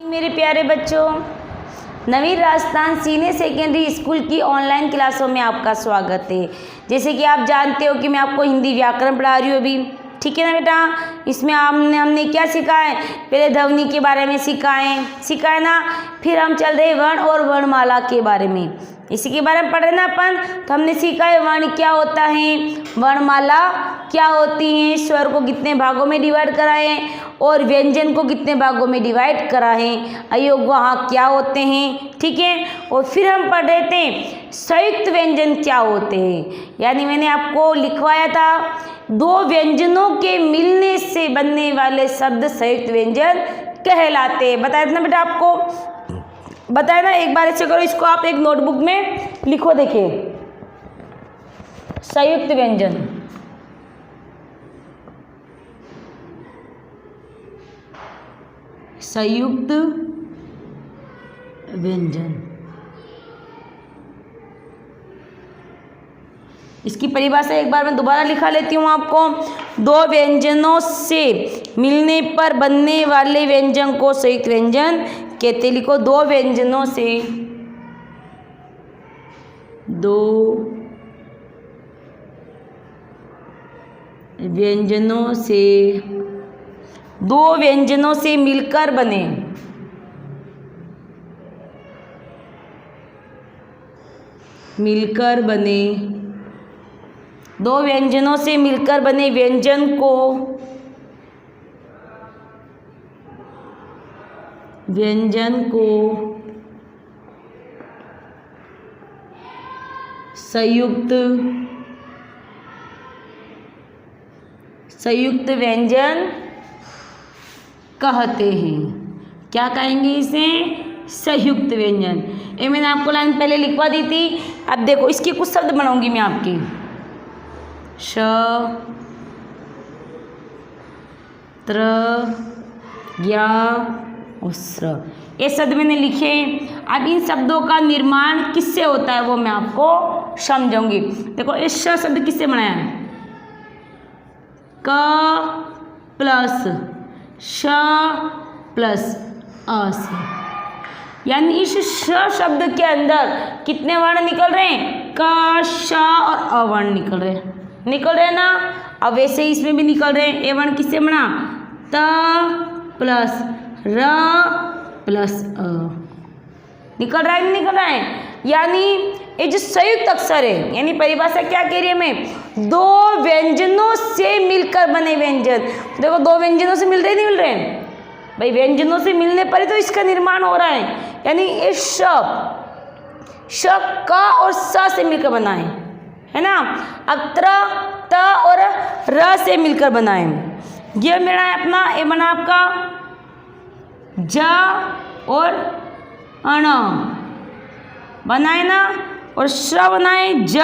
मेरे प्यारे बच्चों, नवीन राजस्थान सीनियर सेकेंडरी स्कूल की ऑनलाइन क्लासों में आपका स्वागत है। जैसे कि आप जानते हो कि मैं आपको हिंदी व्याकरण पढ़ा रही हूँ अभी, ठीक है ना बेटा। इसमें हमने क्या सीखा है, पहले ध्वनि के बारे में सीखा है ना। फिर हम चल रहे वर्ण और वर्णमाला के बारे में, इसी के बारे में पढ़ रहे ना अपन। तो हमने सीखा है वर्ण क्या होता है, वर्णमाला क्या होती है, स्वर को कितने भागों में डिवाइड करा है और व्यंजन को कितने भागों में डिवाइड करा है, अयोग वहाँ क्या होते हैं, ठीक है। और फिर हम पढ़ रहे थे संयुक्त व्यंजन क्या होते हैं, यानी मैंने आपको लिखवाया था दो व्यंजनों के मिलने से बनने वाले शब्द संयुक्त व्यंजन कहलाते हैं। बताया था ना बेटा आपको, बताया ना। एक बार ऐसे करो, इसको आप एक नोटबुक में लिखो, देखिए संयुक्त व्यंजन। संयुक्त व्यंजन, इसकी परिभाषा एक बार मैं दोबारा लिखा लेती हूँ आपको। दो व्यंजनों से मिलने पर बनने वाले व्यंजन को संयुक्त व्यंजन कहते। लिखो, दो व्यंजनों से, दो व्यंजनों से, दो व्यंजनों से मिलकर बने, मिलकर बने, दो व्यंजनों से मिलकर बने व्यंजन को, व्यंजन को संयुक्त व्यंजन कहते हैं। क्या कहेंगे इसे, संयुक्त व्यंजन। ये मैंने आपको लाइन पहले लिखवा दी थी। अब देखो, इसके कुछ शब्द बनाऊंगी मैं आपके। श, त्र, ज्ञ और स्र, ये शब्द मैंने लिखे। अब इन शब्दों का निर्माण किससे होता है वो मैं आपको समझाऊंगी। देखो, इस श शब्द किससे बनाया है, क प्लस श प्लस अ से, यानी इस श शब्द के अंदर कितने वर्ण निकल रहे हैं, क, श और अ वर्ण निकल रहे हैं ना। अब वैसे ही इसमें भी निकल रहे हैं। ए वर्ण किससे बना, त प्लस र प्लस अ, निकल रहा है नहीं निकल रहा है। यानी ये जो संयुक्त अक्षर है, यानी परिभाषा क्या कह रही है मैं, दो व्यंजनों से मिलकर बने व्यंजन। देखो, दो व्यंजनों से मिल रहे नहीं मिल रहे हैं भाई, व्यंजनों से मिलने पर ही तो इसका निर्माण हो रहा है। यानी ये श क और स से मिलकर बना है ना। अब त्र, त और र से मिलकर बना है। ये मेरा है अपना, ये बना आपका ज और अण बनाए ना, और श बनाए ज,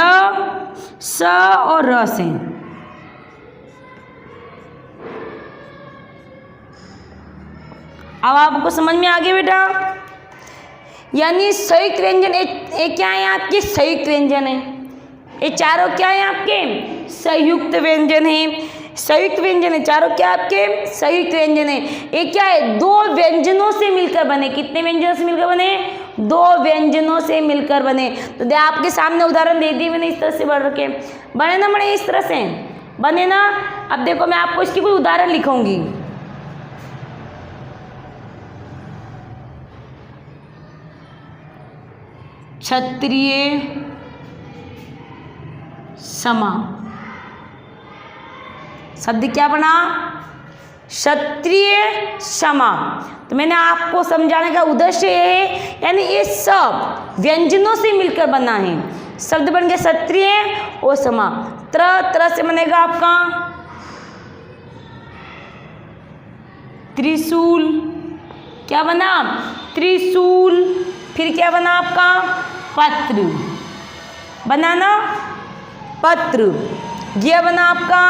स और र से। अब आपको समझ में आ गया बेटा। यानी संयुक्त व्यंजन एक क्या है आपके, संयुक्त व्यंजन है। ये चारों क्या है आपके, संयुक्त व्यंजन है। संयुक्त व्यंजन है चारों क्या आपके, संयुक्त व्यंजन है। ये क्या है, दो व्यंजनों से मिलकर बने। कितने व्यंजनों से मिलकर बने, दो व्यंजनों से मिलकर बने। तो दे आपके सामने उदाहरण दे दी मैंने, इस तरह से बढ़ रखे बने ना, बने इस तरह से बने ना। अब देखो, मैं आपको इसकी कोई उदाहरण लिखूंगी। क्षत्रिय समा, शब्द क्या बना, क्षत्रिय समा। तो मैंने आपको समझाने का उद्देश्य है, यानी ये सब व्यंजनों से मिलकर बना है। शब्द बन गया क्षत्रिय और समा। त्र से बनेगा आपका त्रिशूल, क्या बना, त्रिशूल। फिर क्या बना आपका, पत्र बना ना, पत्र। यह बना आपका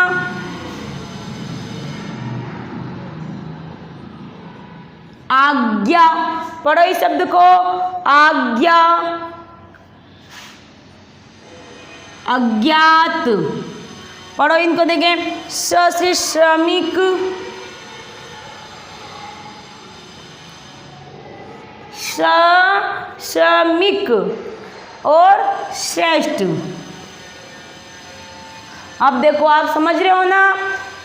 आज्ञा। पढ़ो इस शब्द को, आज्ञा। अज्ञात, पढ़ो इनको, देखें, स से श्रमिक, श्रमिक और श्रेष्ठ। अब देखो आप समझ रहे हो ना,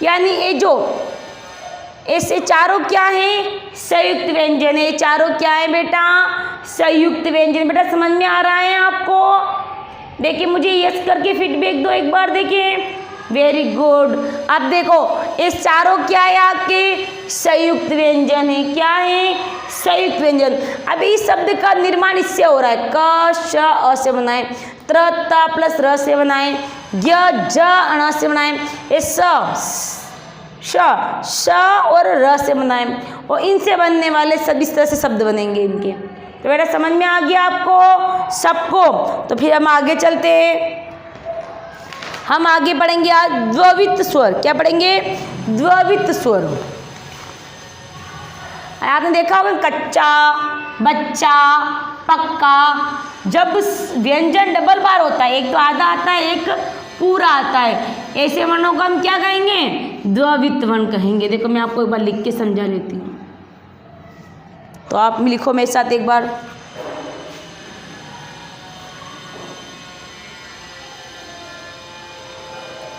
यानी ये जो ऐसे चारों क्या हैं, संयुक्त व्यंजन है। चारों क्या है बेटा, संयुक्त व्यंजन। बेटा समझ में आ रहा है आपको? देखिए मुझे यस करके फीडबैक दो एक बार, देखिए वेरी गुड। अब देखो ये चारों क्या है आपके, संयुक्त व्यंजन है। क्या है, संयुक्त व्यंजन। अब इस शब्द का निर्माण इससे हो रहा है, क श अ से बनाए, त्र त प्लस र से बनाए, य ज अण से बनाए, ये श और र से बनाए, और इनसे बनने वाले सब इस तरह से शब्द बनेंगे इनके। तो बेटा समझ में आ गया आपको सबको? तो फिर हम आगे चलते हैं। हम आगे पढ़ेंगे आज द्वित्व स्वर। क्या पढ़ेंगे, द्वित्व स्वर। आपने देखा होगा कच्चा, बच्चा, पक्का। जब व्यंजन डबल बार होता है, एक तो आधा आता है, एक पूरा आता है, ऐसे वर्णों को हम क्या कहेंगे, द्वित्व वर्ण कहेंगे। देखो मैं आपको एक बार लिख के समझा लेती हूँ, तो आप लिखो मेरे साथ एक बार।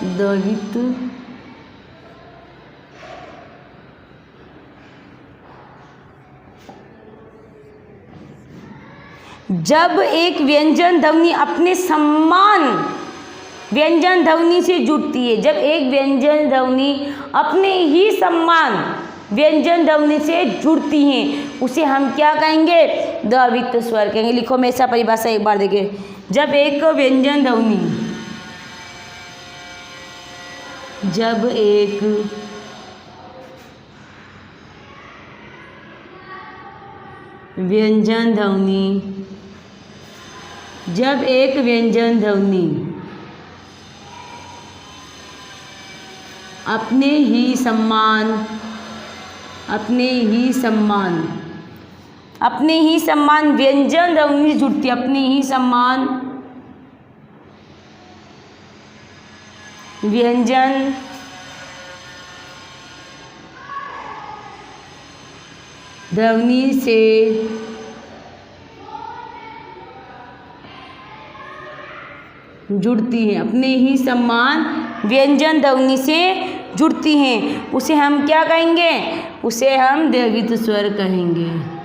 द्वित्व जब एक व्यंजन ध्वनि अपने समान व्यंजन ध्वनि से जुड़ती है, जब एक व्यंजन ध्वनि अपने ही समान व्यंजन ध्वनि से जुड़ती हैं, उसे हम क्या कहेंगे, द्वित्व स्वर कहेंगे। लिखो मेरे साथ परिभाषा एक बार देखिए। जब एक व्यंजन ध्वनि, जब एक व्यंजन ध्वनि, जब एक व्यंजन ध्वनि अपने ही समान व्यंजन ध्वनि जुड़ती, अपने ही समान व्यंजन ध्वनि से जुड़ती हैं, अपने ही समान व्यंजन ध्वनि से जुड़ती हैं, उसे हम क्या कहेंगे, उसे हम द्वित्व स्वर कहेंगे।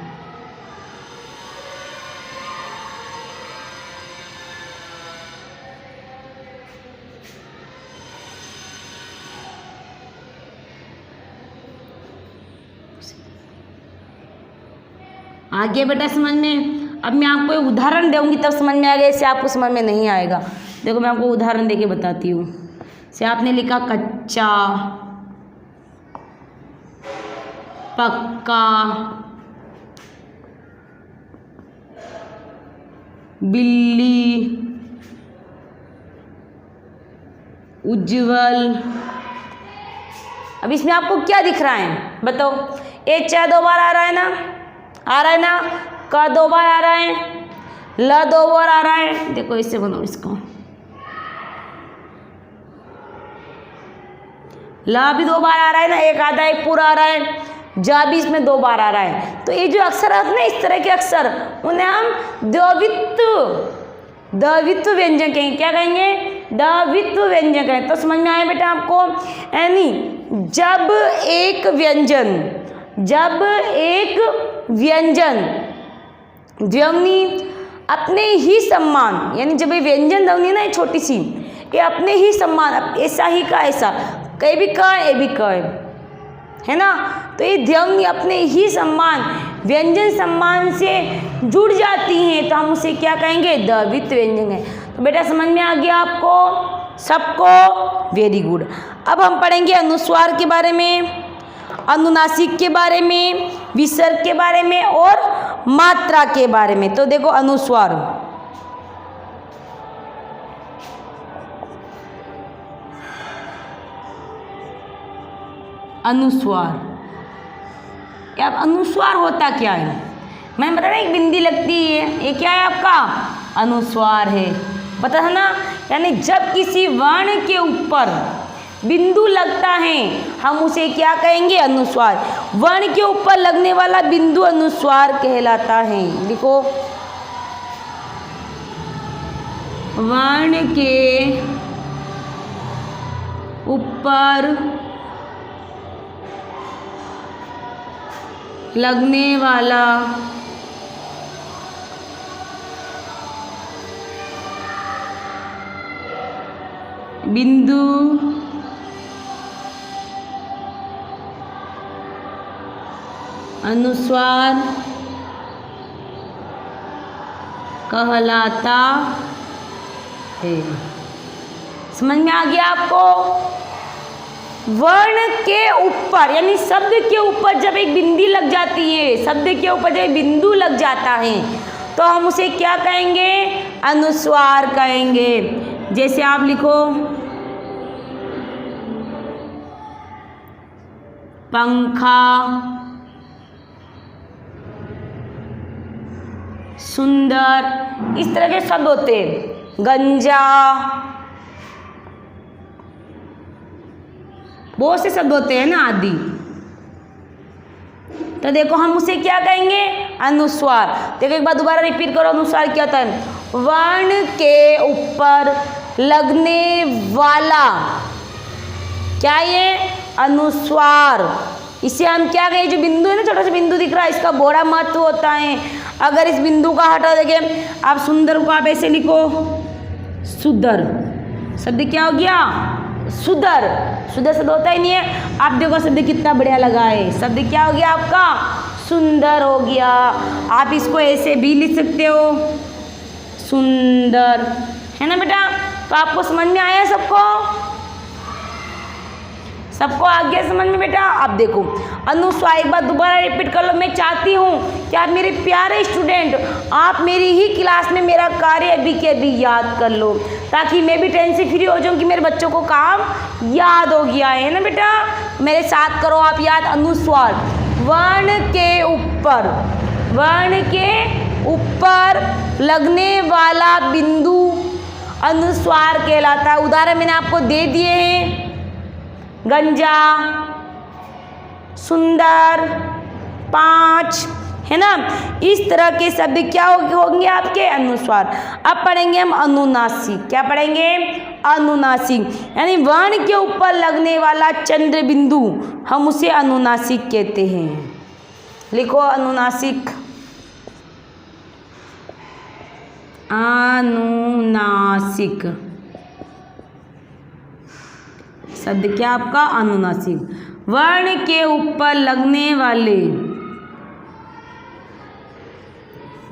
आगे बेटा समझ में, अब मैं आपको एक उदाहरण दूंगी तब समझ में आएगा, इससे आपको समझ में नहीं आएगा। देखो मैं आपको उदाहरण देके बताती हूँ। से आपने लिखा कच्चा, पक्का, बिल्ली, उज्जवल। अब इसमें आपको क्या दिख रहा है बताओ? ए च 2 बार आ रहा है ना, आ रहा है ना, क 2 बार आ रहा है, ल 2 बार आ रहा है। देखो इससे बनाओ इसको, ला भी 2 बार आ रहा है ना, एक आधा एक पूरा आ रहा है, जा भी इसमें 2 बार आ रहा है। तो ये जो अक्षर है ना, इस तरह के अक्षर, उन्हें हम द्वित्व व्यंजन कहेंगे। क्या कहेंगे, द्वित्व व्यंजन कहेंगे। तो समझ में आया बेटा आपको? यानी जब एक व्यंजन ध्वनि अपने ही समान, यानी जब ये व्यंजन ध्वनि ना छोटी सी, ये अपने ही समान, ऐसा ही का ऐसा, कहीं भी का ए भी का है ना, तो ये ध्वनि अपने ही सम्मान व्यंजन सम्मान से जुड़ जाती हैं, तो हम उसे क्या कहेंगे, द्वित्व व्यंजन है। तो बेटा समझ में आ गया आपको सबको? Very good. अब हम पढ़ेंगे अनुस्वार के बारे में, अनुनासिक के बारे में, विसर्ग के बारे में और मात्रा के बारे में। तो देखो अनुस्वार, अब अनुस्वार होता क्या है? मैंने बता रहा एक बिंदी लगती है, ये क्या है आपका, अनुस्वार है, पता है ना। यानी जब किसी वर्ण के ऊपर बिंदु लगता है हम उसे क्या कहेंगे? अनुस्वार। वर्ण के ऊपर लगने वाला बिंदु अनुस्वार कहलाता है। लिखो, वर्ण के ऊपर लगने वाला बिंदु अनुस्वार कहलाता है। समझ में आ गया आपको? वर्ण के ऊपर यानी शब्द के ऊपर जब एक बिंदी लग जाती है, शब्द के ऊपर जब बिंदु लग जाता है तो हम उसे क्या कहेंगे? अनुस्वार कहेंगे। जैसे आप लिखो, पंखा, सुंदर, इस तरह के शब्द होते हैं। गंजा, बहुत से शब्द होते हैं ना आदि। तो देखो हम उसे क्या कहेंगे? अनुस्वार। देखो एक बार दोबारा रिपीट करो, अनुस्वार क्या होता है? वर्ण के ऊपर लगने वाला, क्या ये? अनुस्वार। इसे हम क्या कहें? जो बिंदु है ना, छोटा सा बिंदु दिख रहा है, इसका बड़ा महत्व होता है। अगर इस बिंदु का हटा देंगे, आप सुंदर को आप ऐसे लिखो, सुंदर। शब्द क्या हो गया? सुंदर। सुंदर शब्द होता ही नहीं है। आप देखो शब्द कितना बढ़िया लगा है। शब्द क्या हो गया आपका? सुंदर हो गया। आप इसको ऐसे भी लिख सकते हो, सुंदर, है ना बेटा? तो आपको समझ में आया सबको? सबको आ गया समझ में बेटा? आप देखो अनुस्वार, एक बार दोबारा रिपीट कर लो। मैं चाहती हूँ कि आप मेरे प्यारे स्टूडेंट, आप मेरी ही क्लास में मेरा कार्य अभी के अभी याद कर लो, ताकि मैं भी टेंशन से फ्री हो जाऊँ कि मेरे बच्चों को काम याद हो गया है ना बेटा? मेरे साथ करो आप याद। अनुस्वार, वर्ण के ऊपर, वर्ण के ऊपर लगने वाला बिंदु अनुस्वार कहलाता है। उदाहरण मैंने आपको दे दिए हैं, गंजा, सुंदर, पाँच, है ना? इस तरह के शब्द क्या होंगे आपके? अनुस्वार। अब पढ़ेंगे हम अनुनासिक। क्या पढ़ेंगे? अनुनासिक, यानी वर्ण के ऊपर लगने वाला चंद्र बिंदु, हम उसे अनुनासिक कहते हैं। लिखो अनुनासिक। अनुनासिक शब्द क्या आपका? अनुनासिक। वर्ण के ऊपर लगने वाले,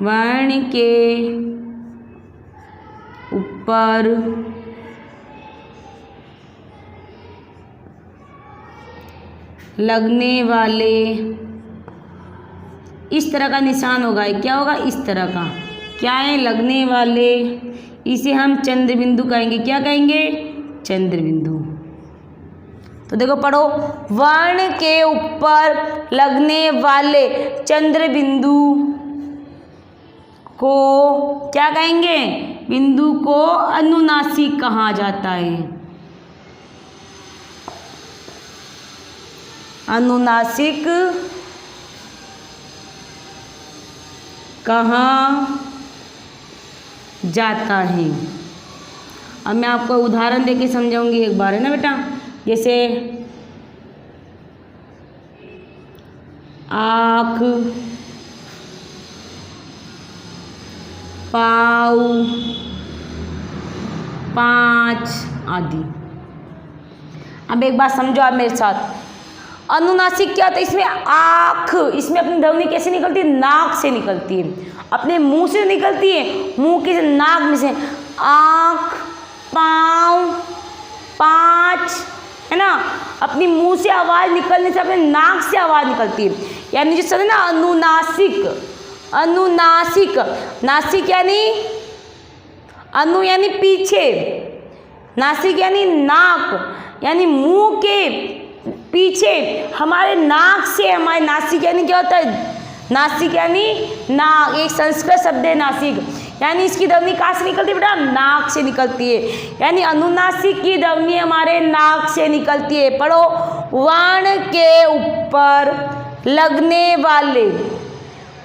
वर्ण के ऊपर लगने वाले, इस तरह का निशान होगा। क्या होगा? इस तरह का। क्या है? लगने वाले। इसे हम चंद्र बिंदु कहेंगे। क्या कहेंगे? चंद्र बिंदु। तो देखो पढ़ो, वर्ण के ऊपर लगने वाले चंद्र बिंदु को क्या कहेंगे? बिंदु को अनुनासिक कहा जाता है। अनुनासिक कहा जाता है। अब मैं आपको उदाहरण देके समझाऊंगी एक बार, है ना बेटा? जैसे आँख, पाँव, पाँच आदि। अब एक बात समझो आप मेरे साथ। अनुनासिक क्या होता है? इसमें आँख, इसमें अपनी ध्वनि कैसे निकलती है? नाक से निकलती है, अपने मुंह से निकलती है, मुंह के नाक में से। आँख, पाँव, पाँच, है ना? अपनी मुंह से आवाज़ निकलने से अपने नाक से आवाज़ निकलती है। यानी जो शब्द है ना अनुनासिक, अनुनासिक, नासिक यानी अनु यानी पीछे, नासिक यानी नाक, यानी मुंह के पीछे हमारे नाक से, हमारे नासिक यानी क्या होता है? नासिक यानी नाक, एक संस्कृत शब्द है नासिक, यानी इसकी ध्वनि कहाँ से निकलती है बेटा, नाक से निकलती है। यानी अनुनासिक की ध्वनि हमारे नाक से निकलती है। पढ़ो, वर्ण के ऊपर लगने वाले,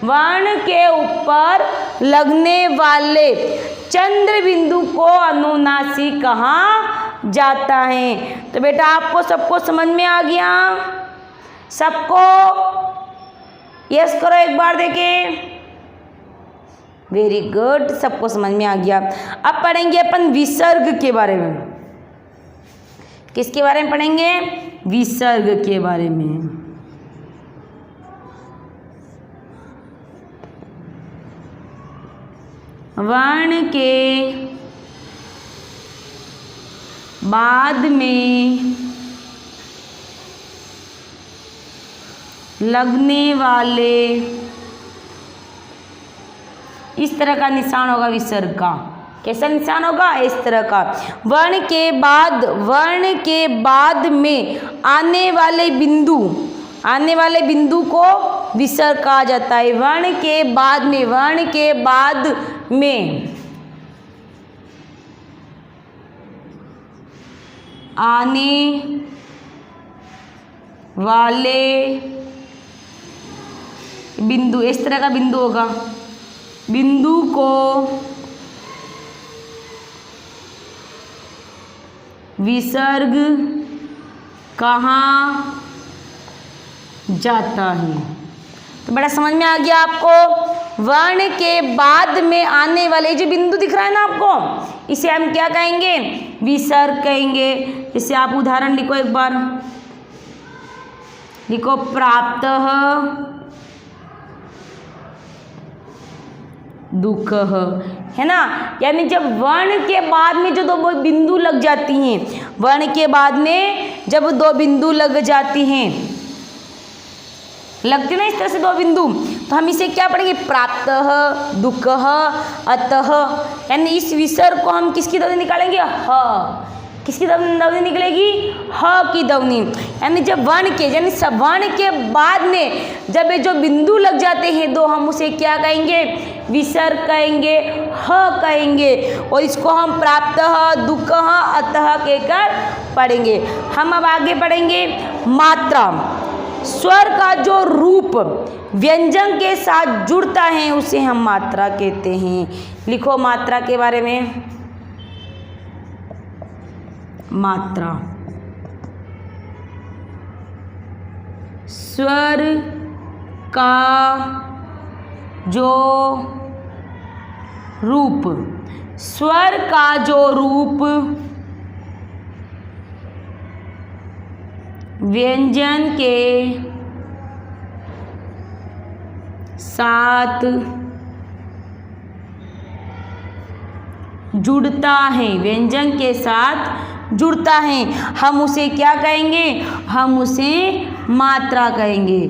वर्ण के ऊपर लगने वाले चंद्र बिंदु को अनुनासिक कहा जाता है। तो बेटा आपको सबको समझ में आ गया? सबको यस करो एक बार, देखें। वेरी गुड, सबको समझ में आ गया। अब पढ़ेंगे अपन विसर्ग के बारे में। किसके बारे में पढ़ेंगे? विसर्ग के बारे में। वर्ण के बाद में लगने वाले इस तरह का निशान होगा विसर्ग का। कैसा निशान होगा? इस तरह का। वर्ण के बाद में आने वाले बिंदु को विसर्ग कहा जाता है। वर्ण के बाद में आने वाले बिंदु, इस तरह का बिंदु होगा, बिंदु को विसर्ग कहा जाता है। तो बड़ा समझ में आ गया आपको? वर्ण के बाद में आने वाले जो बिंदु दिख रहा है ना आपको, इसे हम क्या कहेंगे? विसर्ग कहेंगे। इसे आप उदाहरण लिखो एक बार, लिखो प्राप्तः दुख, है ना। यानी जब वर्ण के बाद में जो दो बिंदु लग जाती हैं, वर्ण के बाद में जब दो बिंदु लग जाती हैं, लगते ना इस तरह से दो बिंदु, तो हम इसे क्या पढ़ेंगे? प्राप्तः, दुःखः, अतः। यानी इस विसर्ग को हम किसकी ध्वनि निकालेंगे? ह। किसकी ध्वनि निकलेगी? ह की ध्वनि। यानी जब वर्ण के, यानी वर्ण के बाद में जब ये जो बिंदु लग जाते हैं दो, हम उसे क्या कहेंगे? विसर्ग कहेंगे, ह कहेंगे। और इसको हम प्राप्तः, दुःखः, अतः कहकर पढ़ेंगे। हम अब आगे पढ़ेंगे मात्रा। स्वर का जो रूप व्यंजन के साथ जुड़ता है उसे हम मात्रा कहते हैं। लिखो मात्रा के बारे में। मात्रा, स्वर का जो रूप, स्वर का जो रूप व्यंजन के साथ जुड़ता है, व्यंजन के साथ जुड़ता है, हम उसे क्या कहेंगे? हम उसे मात्रा कहेंगे।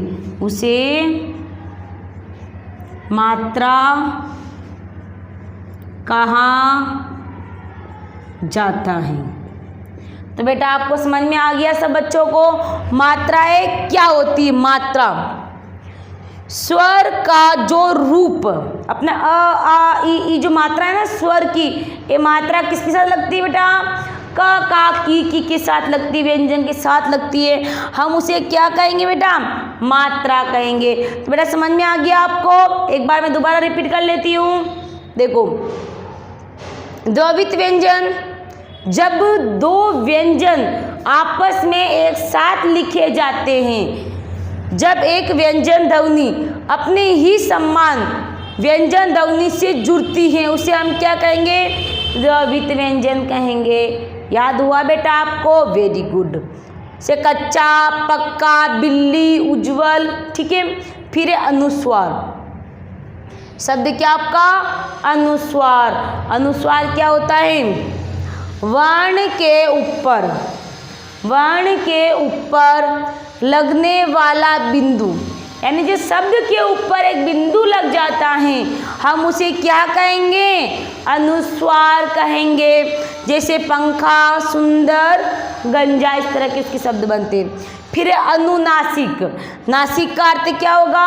उसे मात्रा कहा जाता है। तो बेटा आपको समझ में आ गया सब बच्चों को? मात्राएं क्या होती है? मात्रा स्वर का जो रूप, अपना अ आ ई जो मात्रा है ना स्वर की, ये मात्रा किसके साथ लगती है बेटा? क का की के साथ लगती है, व्यंजन के साथ लगती है। हम उसे क्या कहेंगे बेटा? मात्रा कहेंगे। तो बेटा समझ में आ गया आपको? एक बार मैं दोबारा रिपीट कर लेती हूँ। देखो, द्ववित व्यंजन, जब दो व्यंजन आपस में एक साथ लिखे जाते हैं, जब एक व्यंजन ध्वनि अपने ही समान व्यंजन ध्वनि से जुड़ती है, उसे हम क्या कहेंगे? द्ववित व्यंजन कहेंगे। याद हुआ बेटा आपको? Very good. से कच्चा, पक्का, बिल्ली, उज्जवल, ठीक है। फिर अनुस्वार, शब्द क्या आपका? अनुस्वार। अनुस्वार क्या होता है? वर्ण के ऊपर लगने वाला बिंदु, यानी जो शब्द के ऊपर एक बिंदु लग जाता है, हम उसे क्या कहेंगे? अनुस्वार कहेंगे। जैसे पंखा, सुंदर, गंजा, इस तरह के इसके शब्द बनते हैं। फिर अनुनासिक, नासिक का अर्थ क्या होगा,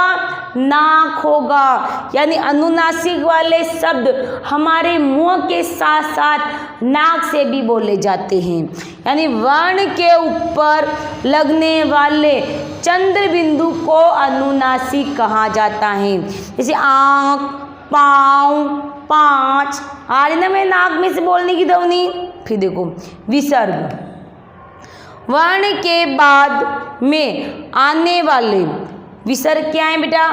नाक होगा, यानी अनुनासिक वाले शब्द हमारे मुंह के साथ साथ नाक से भी बोले जाते हैं। यानी वर्ण के ऊपर लगने वाले चंद्र बिंदु को अनुनासिक कहा जाता है। जैसे आँख, पाँव, पाँच, आ रही ना मेरे नाक में से बोलने की ध्वनि। फिर देखो विसर्ग, वर्ण के बाद में आने वाले, विसर्ग क्या है बेटा,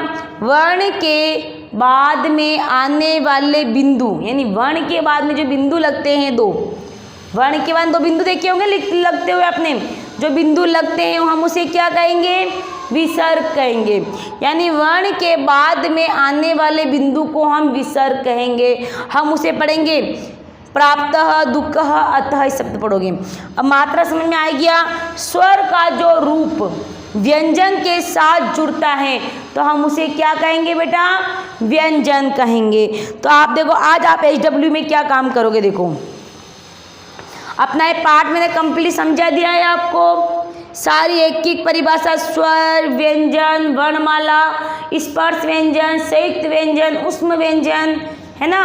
वर्ण के बाद में आने वाले बिंदु, यानी वर्ण के बाद में जो बिंदु लगते हैं दो, वर्ण के बाद दो बिंदु देखे होंगे लगते हुए अपने, जो बिंदु लगते हैं हम उसे क्या कहेंगे, विसर्ग कहेंगे। यानी वर्ण के बाद में आने वाले बिंदु को हम विसर्ग कहेंगे। हम उसे पढ़ेंगे प्राप्तः, दुःखः, अतः, इस शब्द पढ़ोगे। अब मात्रा समझ में आ गया। स्वर का जो रूप व्यंजन के साथ जुड़ता है तो हम उसे क्या कहेंगे बेटा, व्यंजन कहेंगे। तो आप देखो आज आप HW में क्या काम करोगे, देखो अपना ये पाठ मैंने कंप्लीट समझा दिया है आपको। सारी एक एक परिभाषा, स्वर, व्यंजन, वर्णमाला, स्पर्श व्यंजन, संयुक्त व्यंजन, ऊष्म व्यंजन, है ना,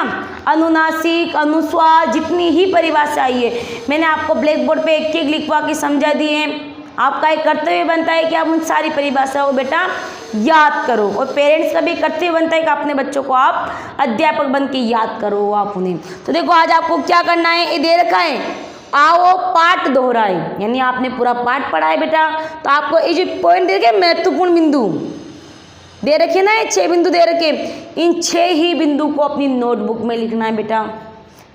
अनुनासिक, अनुस्वार, जितनी ही परिभाषा आई है मैंने आपको ब्लैक बोर्ड पे एक एक लिखवा के समझा दिए हैं। आपका एक कर्तव्य बनता है कि आप उन सारी परिभाषाओं को बेटा याद करो, और पेरेंट्स का भी कर्तव्य बनता है कि अपने बच्चों को आप अध्यापक बन के याद करो आप उन्हें। तो देखो आज आपको क्या करना है, ये दे रखा है, आओ पाठ दोहराए, यानी आपने पूरा पाठ पढ़ा है बेटा, तो आपको ये जो पॉइंट दे रखे महत्वपूर्ण बिंदु दे रखे ना, ये 6 बिंदु दे रखे, इन 6 ही बिंदु को अपनी नोटबुक में लिखना है बेटा।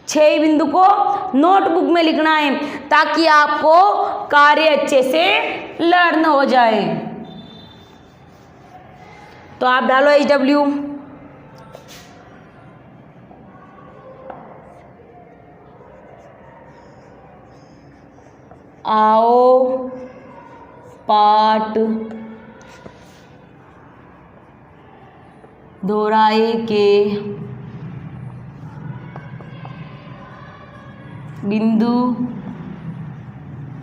6 बिंदु को नोटबुक में लिखना है ताकि आपको कार्य अच्छे से लर्न हो जाए। तो आप डालो HW। आओ पाठ दोहराए के बिंदु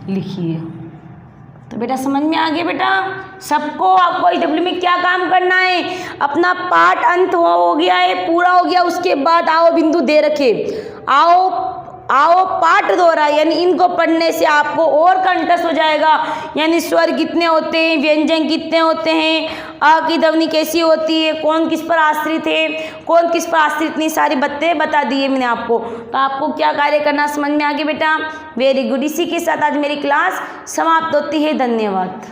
लिखिए। तो बेटा समझ में आ गया बेटा सबको, आपको HW में क्या काम करना है, अपना पाठ अंत हो गया है, पूरा हो गया, उसके बाद आओ बिंदु दे रखे, आओ पाठ दोहराए, यानी इनको पढ़ने से आपको और कंठस्थ हो जाएगा। यानी स्वर कितने होते हैं, व्यंजन कितने होते हैं, अ की ध्वनि कैसी होती है, कौन किस पर आश्रित है, कौन किस पर आश्रित, इतनी सारी बातें बता दी है मैंने आपको। तो आपको क्या कार्य करना समझ में आ गया बेटा। Very good. इसी के साथ आज मेरी क्लास समाप्त होती है। धन्यवाद।